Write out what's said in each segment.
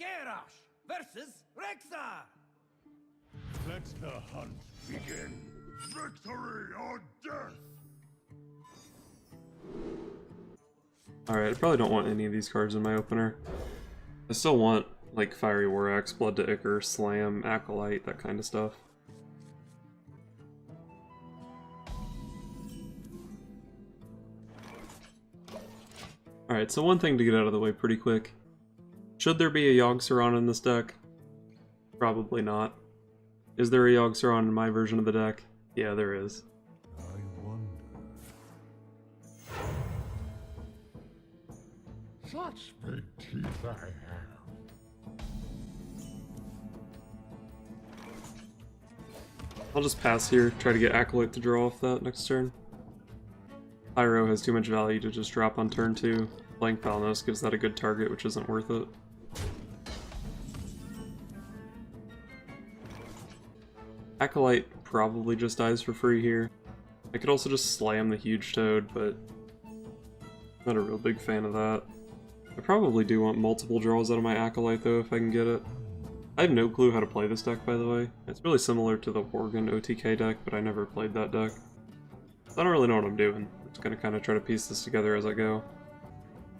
Garrosh versus Rexar. Let the hunt begin. Victory or death! Alright, I probably don't want any of these cards in my opener. I still want, like, Fiery War Axe, Blood to Ichor, Slam, Acolyte, that kind of stuff. Alright, so one thing to get out of the way pretty quick. Should there be a Yogg-Saron in this deck? Probably not. Is there a Yogg-Saron in my version of the deck? Yeah, there is. I wonder. Such big teeth I have. I'll just pass here, try to get Acolyte to draw off that next turn. Pyro has too much value to just drop on turn 2. Playing Falnos gives that a good target, which isn't worth it. Acolyte probably just dies for free here. I could also just slam the Huge Toad, but I'm not a real big fan of that. I probably do want multiple draws out of my Acolyte though, if I can get it. I have no clue how to play this deck, by the way. It's really similar to the Worgen OTK deck, but I never played that deck. So I don't really know what I'm doing. I'm just gonna kind of try to piece this together as I go.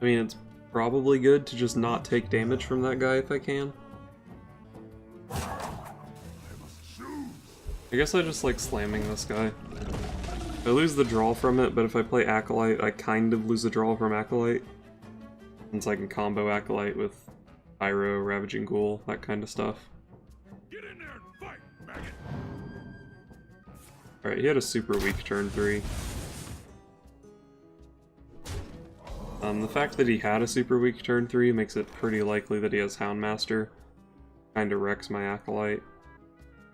I mean, it's probably good to just not take damage from that guy if I can. I guess I just like slamming this guy. I lose the draw from it, but if I play Acolyte, I kind of lose the draw from Acolyte. Since I can combo Acolyte with Pyro, Ravaging Ghoul, that kind of stuff. Get in there and fight, maggot! Alright, he had a super weak turn 3. The fact that he had a super weak turn 3 makes it pretty likely that he has Houndmaster. Kinda wrecks my Acolyte.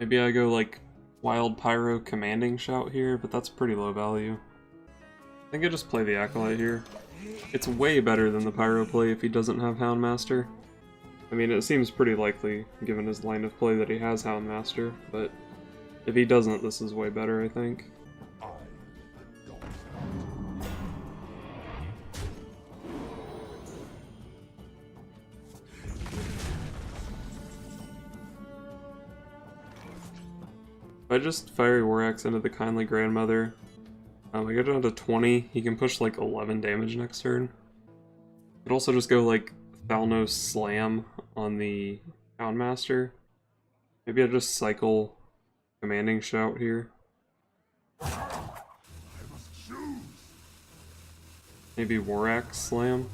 Maybe I go like Wild Pyro Commanding Shout here, but that's pretty low value. I think I just play the Acolyte here. It's way better than the Pyro play if he doesn't have Houndmaster. I mean, it seems pretty likely, given his line of play, that he has Houndmaster, but if he doesn't, this is way better, I think. If I just Fiery War Axe into the Kindly Grandmother, I get down to 20, he can push like 11 damage next turn. Could also just go like Thalnos Slam on the Houndmaster. Maybe I just cycle Commanding Shout here. Maybe War Axe Slam.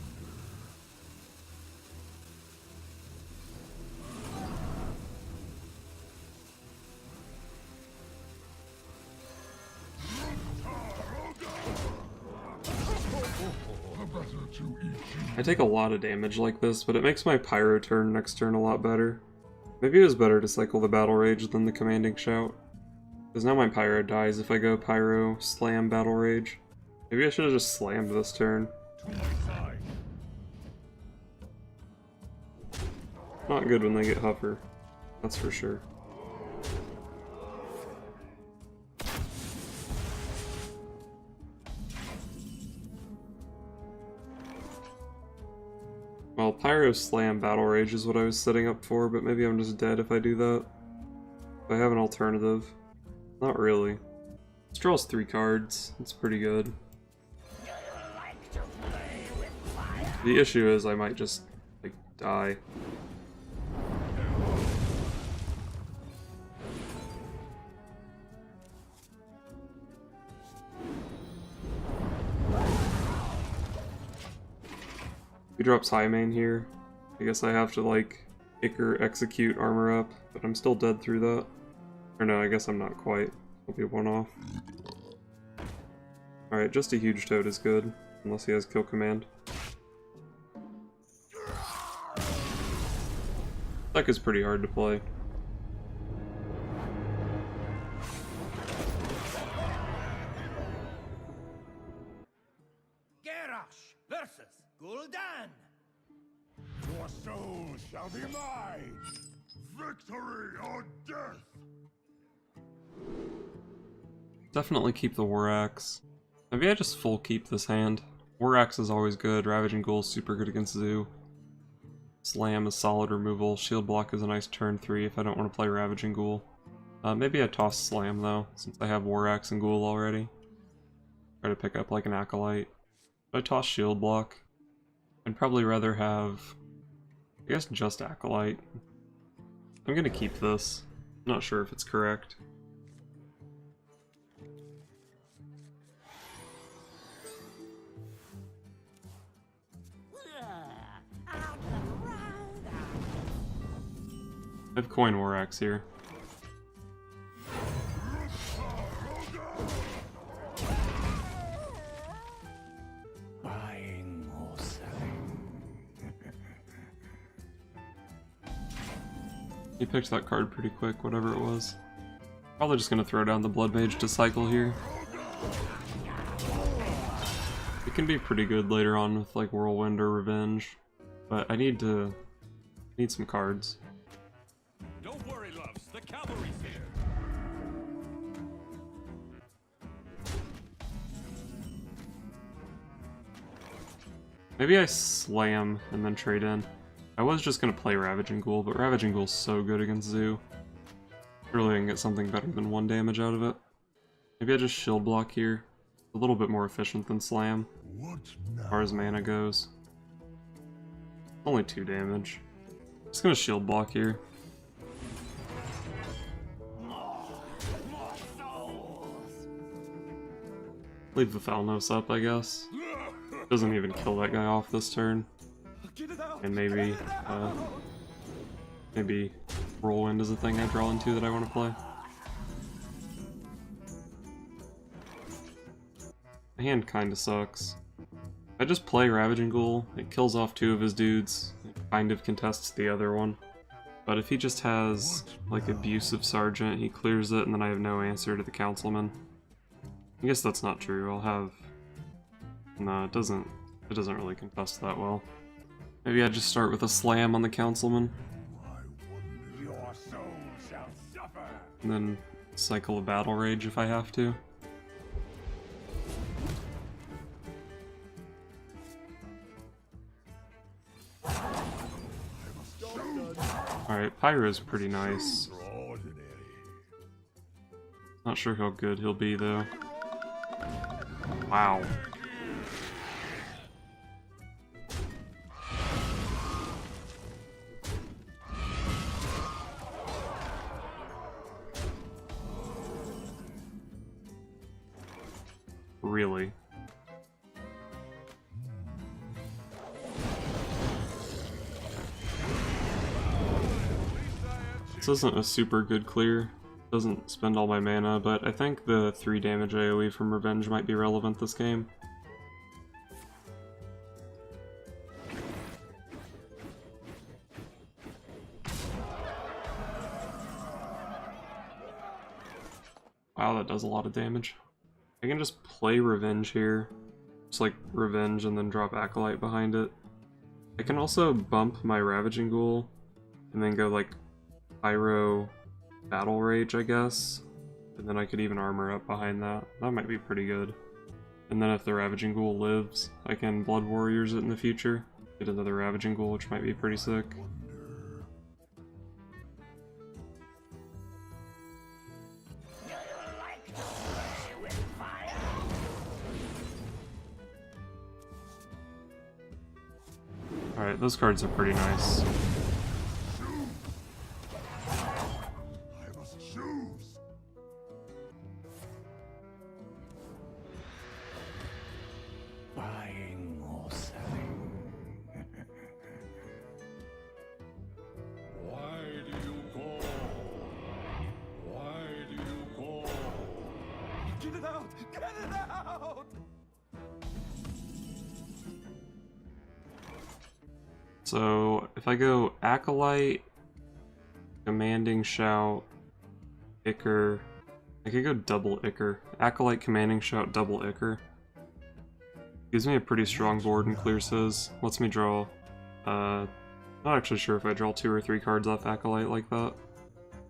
I take a lot of damage like this, but it makes my Pyro turn next turn a lot better. Maybe it was better to cycle the Battle Rage than the Commanding Shout. Because now my Pyro dies if I go Pyro, Slam, Battle Rage. Maybe I should have just slammed this turn. Not good when they get Huffer, that's for sure. Well, Pyro Slam Battle Rage is what I was setting up for, but maybe I'm just dead if I do that. If I have an alternative. Not really. This draws 3 cards. It's pretty good. The issue is I might just, like, die. He drops High Main here. I guess I have to, like, Ichor, Execute, Armor Up, but I'm still dead through that. Or no, I guess I'm not quite. I'll be 1 off. Alright, just a Huge Toad is good, unless he has Kill Command. Deck is pretty hard to play. Garrosh versus Gul'dan. Your soul shall be mine! Victory or death! Definitely keep the War Axe. Maybe I just full keep this hand. War Axe is always good, Ravaging Ghoul is super good against Zoo. Slam is solid removal. Shield block is a nice turn 3 if I don't want to play Ravaging Ghoul. Maybe I toss Slam though, since I have War Axe and Ghoul already. Try to pick up like an Acolyte. If I toss Shield block, I'd probably rather have, I guess, just Acolyte. I'm gonna keep this. I'm not sure if it's correct. I have Coin War Axe here. Buying or selling. He picked that card pretty quick, whatever it was. Probably just gonna throw down the Blood Mage to cycle here. It can be pretty good later on with like Whirlwind or Revenge, but I need some cards. Don't worry, loves. The cavalry's here. Maybe I slam and then trade in. I was just gonna play Ravaging Ghoul, but Ravaging Ghoul's so good against Zoo. Surely I can get something better than 1 damage out of it. Maybe I just shield block here. A little bit more efficient than slam, as far as mana goes. Only 2 damage. Just gonna shield block here. Leave the Thalnos up, I guess. Doesn't even kill that guy off this turn. And maybe Whirlwind is a thing I draw into that I want to play. The hand kinda sucks. If I just play Ravaging Ghoul, it kills off 2 of his dudes, it kind of contests the other one. But if he just has, like, Abusive Sergeant, he clears it and then I have no answer to the Councilman. I guess that's not true, I'll have... No, it doesn't really contest that well. Maybe I just start with a slam on the Councilman. Your soul shall suffer. And then cycle a Battle Rage if I have to. Alright, Pyro's pretty nice. Not sure how good he'll be though. Wow. Really? This isn't a super good clear. Doesn't spend all my mana, but I think the 3 damage AoE from Revenge might be relevant this game. Wow, that does a lot of damage. I can just play Revenge here. Just like Revenge and then drop Acolyte behind it. I can also bump my Ravaging Ghoul and then go like Pyro Battle Rage, I guess. And then I could even armor up behind that. That might be pretty good. And then if the Ravaging Ghoul lives, I can Blood Warriors it in the future. Get another Ravaging Ghoul, which might be pretty sick. Alright, those cards are pretty nice. I must choose. Buying or selling. Why do you call? Why do you call? Get it out! Get it out! So, if I go Acolyte, Commanding Shout, Ichor, I could go double Ichor. Acolyte, Commanding Shout, double Ichor. Gives me a pretty strong board and clears his. Lets me draw, not actually sure if I draw 2 or 3 cards off Acolyte like that.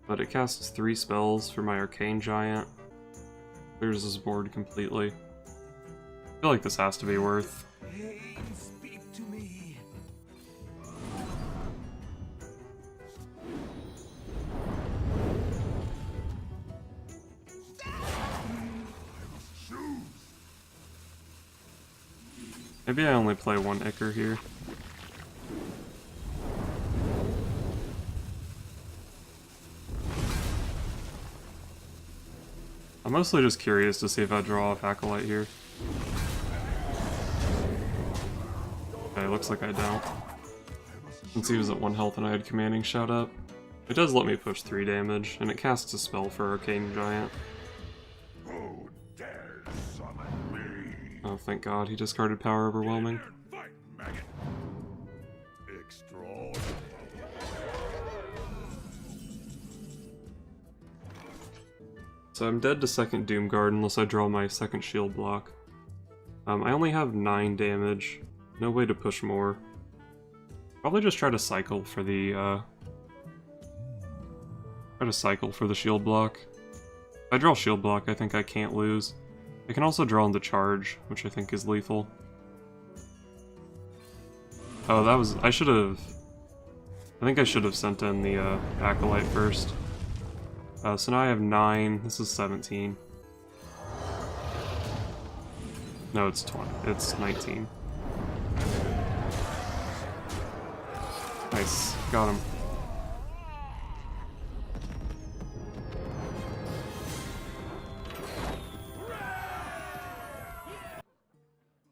But it casts 3 spells for my Arcane Giant. Clears his board completely. I feel like this has to be worth. Hey, speak to me. Maybe I only play one Ichor here. I'm mostly just curious to see if I draw off Acolyte here. Okay, looks like I don't. Since he was at 1 health and I had Commanding Shout up. It does let me push 3 damage, and it casts a spell for Arcane Giant. Who dares summon me? Oh, thank God, he discarded Power Overwhelming. Fight, maggot. Extraordinary. So I'm dead to second Doomguard unless I draw my second shield block. I only have 9 damage. No way to push more. Probably just try to cycle for the shield block. If I draw shield block, I think I can't lose. I can also draw into charge, which I think is lethal. Oh, that was... I think I should have sent in the Acolyte first. So now I have 9. This is 17. No, it's 20. It's 19. Nice. Got him.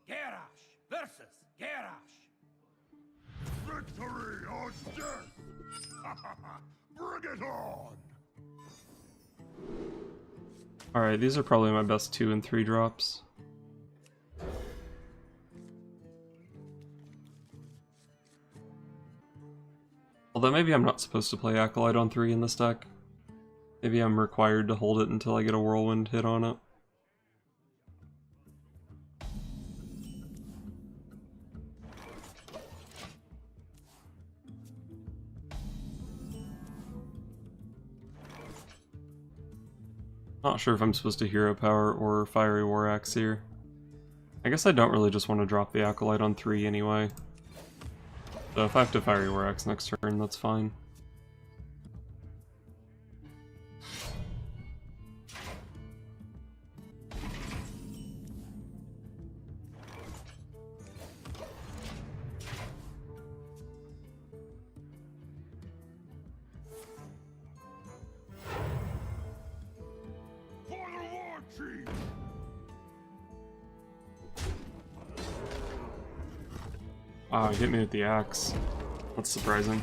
Garrosh versus Garrosh. Victory or death! Bring it on! Alright, these are probably my best 2 and 3 drops. Although maybe I'm not supposed to play Acolyte on 3 in this deck. Maybe I'm required to hold it until I get a Whirlwind hit on it. Not sure if I'm supposed to Hero Power or Fiery War Axe here. I guess I don't really just want to drop the Acolyte on 3 anyway. So if I have to Fiery War Axe next turn, that's fine. For the war chief! Ah, he hit me with the axe. That's surprising.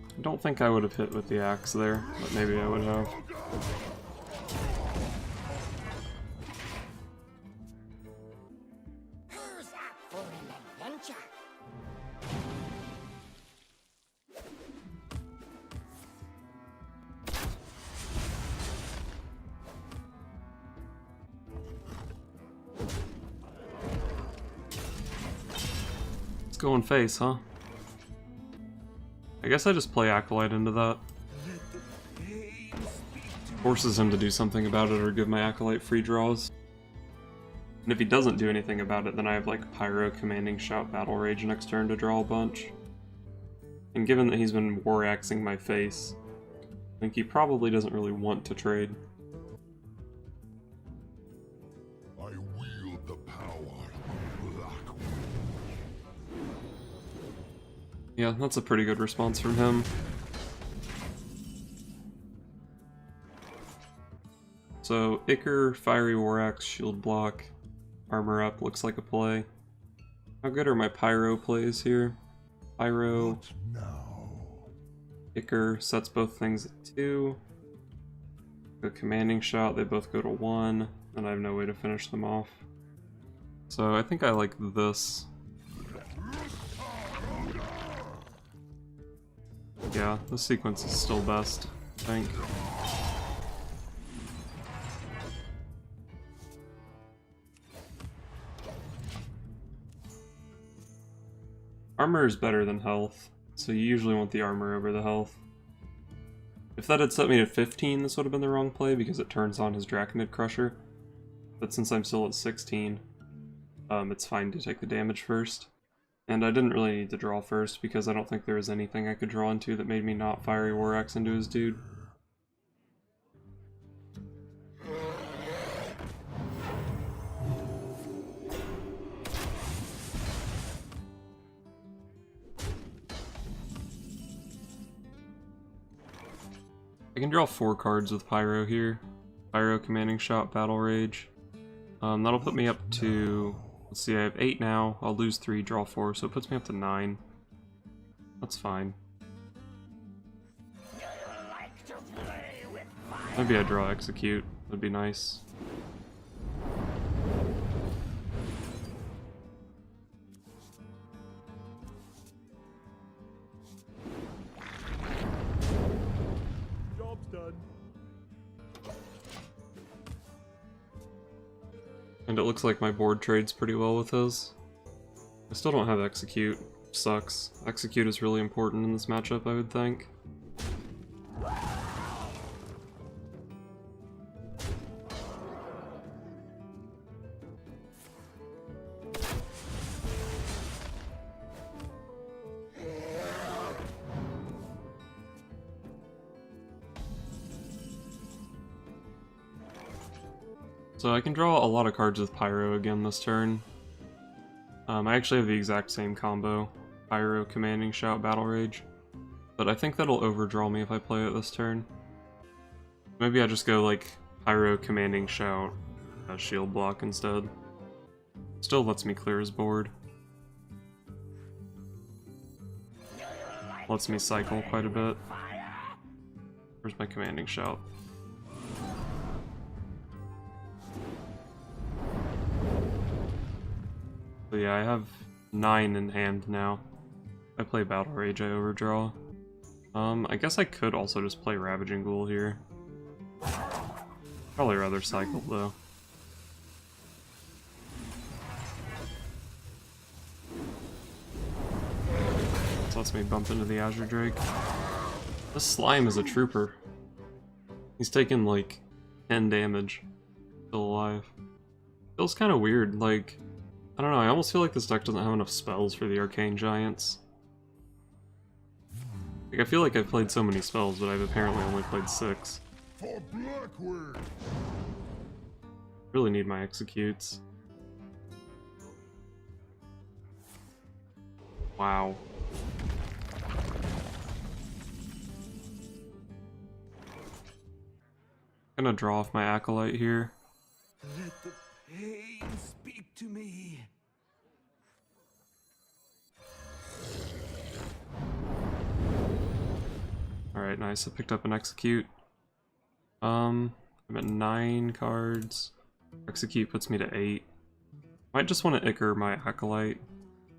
I don't think I would have hit with the axe there, but maybe I would have. Who's up for an adventure? Let's go in face, huh? I guess I just play Acolyte into that. Forces him to do something about it or give my Acolyte free draws. And if he doesn't do anything about it, then I have like Pyro, Commanding Shout, Battle Rage next turn to draw a bunch. And given that he's been War Axing my face, I think he probably doesn't really want to trade. I wield the power of Black. Yeah, that's a pretty good response from him. So, Ichor, Fiery War Axe, Shield Block, Armor Up looks like a play. How good are my Pyro plays here? Pyro, Now. Ichor sets both things at 2. The Commanding Shout, they both go to 1, and I have no way to finish them off. So I think I like this. Yeah, this sequence is still best, I think. Armor is better than health, so you usually want the armor over the health. If that had set me to 15, this would have been the wrong play because it turns on his Draconid Crusher. But since I'm still at 16, it's fine to take the damage first. And I didn't really need to draw first because I don't think there was anything I could draw into that made me not Fiery War Axe into his dude. can draw 4 cards with Pyro here. Pyro, Commanding Shot, Battle Rage. That'll put me up to, let's see, I have 8 now. I'll lose 3, draw 4, so it puts me up to 9. That's fine. Maybe I draw Execute. That'd be nice. Job's done. And it looks like my board trades pretty well with his. I still don't have Execute. Sucks. Execute is really important in this matchup, I would think. So I can draw a lot of cards with Pyro again this turn. I actually have the exact same combo. Pyro, Commanding Shout, Battle Rage. But I think that'll overdraw me if I play it this turn. Maybe I just go like Pyro, Commanding Shout, Shield Block instead. Still lets me clear his board. Lets me cycle quite a bit. Where's my Commanding Shout? So yeah, I have 9 in hand now. If I play Battle Rage, I overdraw. I guess I could also just play Ravaging Ghoul here. Probably rather cycle though. This lets me bump into the Azure Drake. This slime is a trooper. He's taken like 10 damage. Still alive. Feels kind of weird, like, I don't know, I almost feel like this deck doesn't have enough spells for the Arcane Giants. Like, I feel like I've played so many spells, but I've apparently only played 6. For Blackwood. Really need my Executes. Wow. I'm gonna draw off my Acolyte here. Let the pain speak to me. Alright, nice. I picked up an Execute. I'm at 9 cards. Execute puts me to 8. Might just want to Ichor my Acolyte,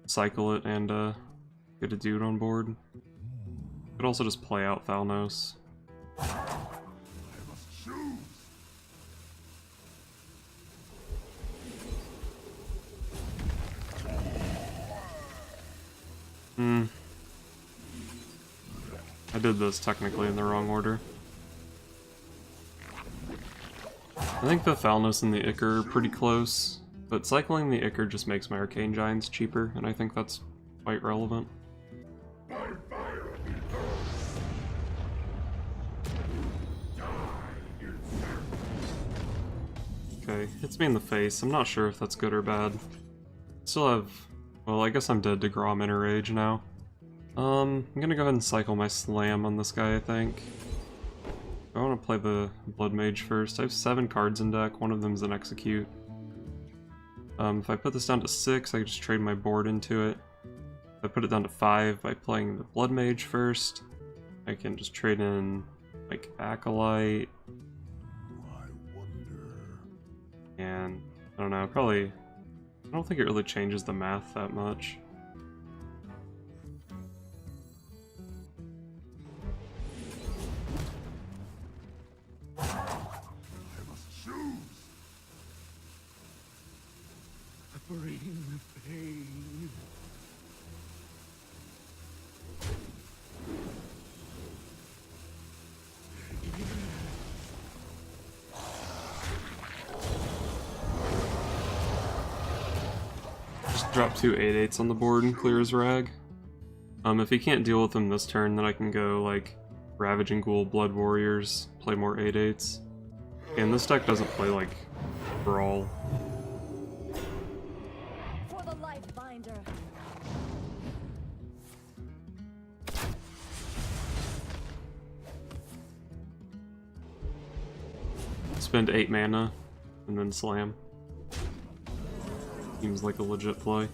cycle it, and get a dude on board. Could also just play out Thalnos. I must choose. I did this technically in the wrong order. I think the Thalnos and the Ichor are pretty close, but cycling the Ichor just makes my Arcane Giants cheaper, and I think that's quite relevant. Okay, hits me in the face. I'm not sure if that's good or bad. Still have... well, I guess I'm dead to Grom Inner Rage now. I'm gonna go ahead and cycle my Slam on this guy, I think. I want to play the Blood Mage first. I have 7 cards in deck, one of them is an Execute. If I put this down to 6, I can just trade my board into it. If I put it down to 5 by playing the Blood Mage first, I can just trade in, like, Acolyte. I wonder. And, I don't know, probably... I don't think it really changes the math that much. Bring the pain. Just drop 2 8/8s on the board and clear his rag. If he can't deal with them this turn, then I can go like Ravaging Ghoul, Blood Warriors, play more 8/8s. And this deck doesn't play like Brawl. For the life binder. spend 8 mana and then slam. Seems like a legit play.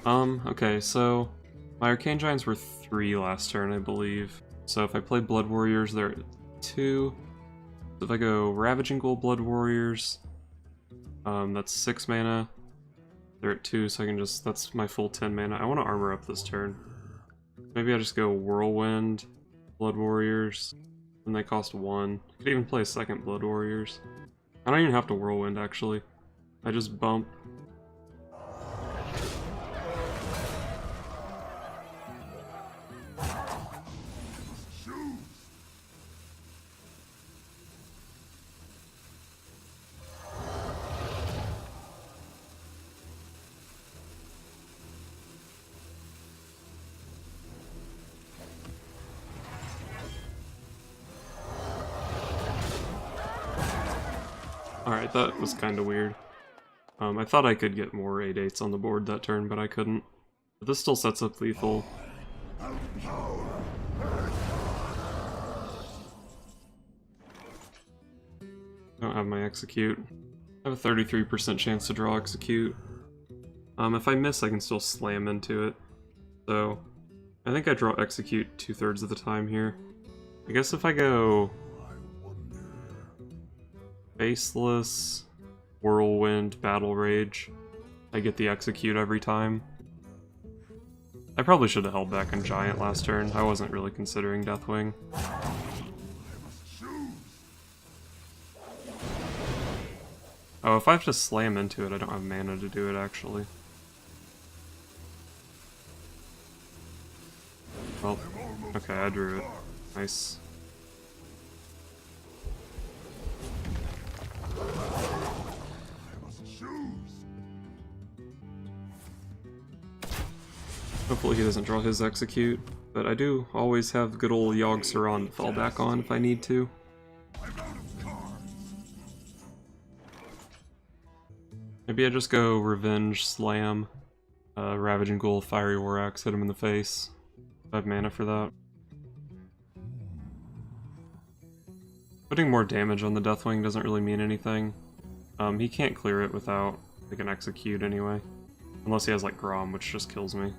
Okay, so my Arcane Giants were 3 last turn, I believe. So if I play Blood Warriors, they're at 2. So if I go Ravaging Ghoul, Blood Warriors, that's 6 mana. They're at 2, so I can just, that's my full 10 mana. I want to armor up this turn. Maybe I just go Whirlwind, Blood Warriors, and they cost 1. I could even play a second Blood Warriors. I don't even have to Whirlwind, actually. I just bump. Alright, that was kinda weird. I thought I could get more 8/8s on the board that turn, but I couldn't. But this still sets up lethal. Don't have my execute. I have a 33% chance to draw execute. If I miss, I can still slam into it. So, I think I draw execute 2/3 of the time here. I guess if I go Faceless, Whirlwind, Battle Rage, I get the execute every time. I probably should have held back on Giant last turn. I wasn't really considering Deathwing. Oh, if I have to slam into it, I don't have mana to do it, actually. Well, okay, I drew it. Nice. Hopefully he doesn't draw his execute, but I do always have good old Yogg Saron to fall back on if I need to. Maybe I just go Revenge, Slam, Ravaging Ghoul, Fiery War Axe, hit him in the face. I have mana for that. Putting more damage on the Deathwing doesn't really mean anything. He can't clear it without like an execute anyway. Unless he has like Grom, which just kills me.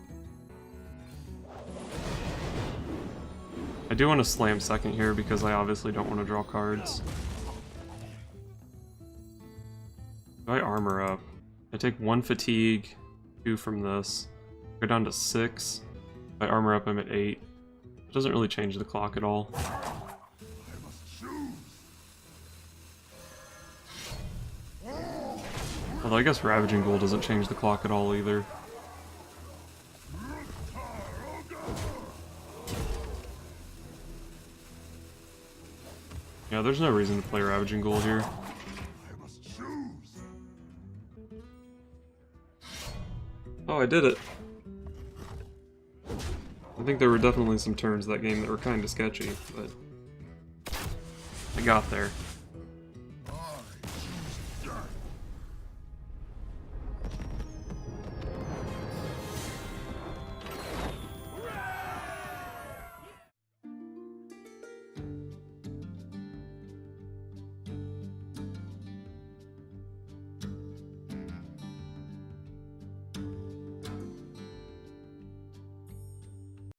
I do want to slam second here because I obviously don't want to draw cards. If I armor up, I take 1 fatigue, 2 from this, go down to 6. If I armor up, I'm at 8. It doesn't really change the clock at all. Although I guess Ravaging Ghoul doesn't change the clock at all either. Yeah, there's no reason to play Ravaging Ghoul here. Oh, I did it! I think there were definitely some turns that game that were kinda sketchy, but I got there.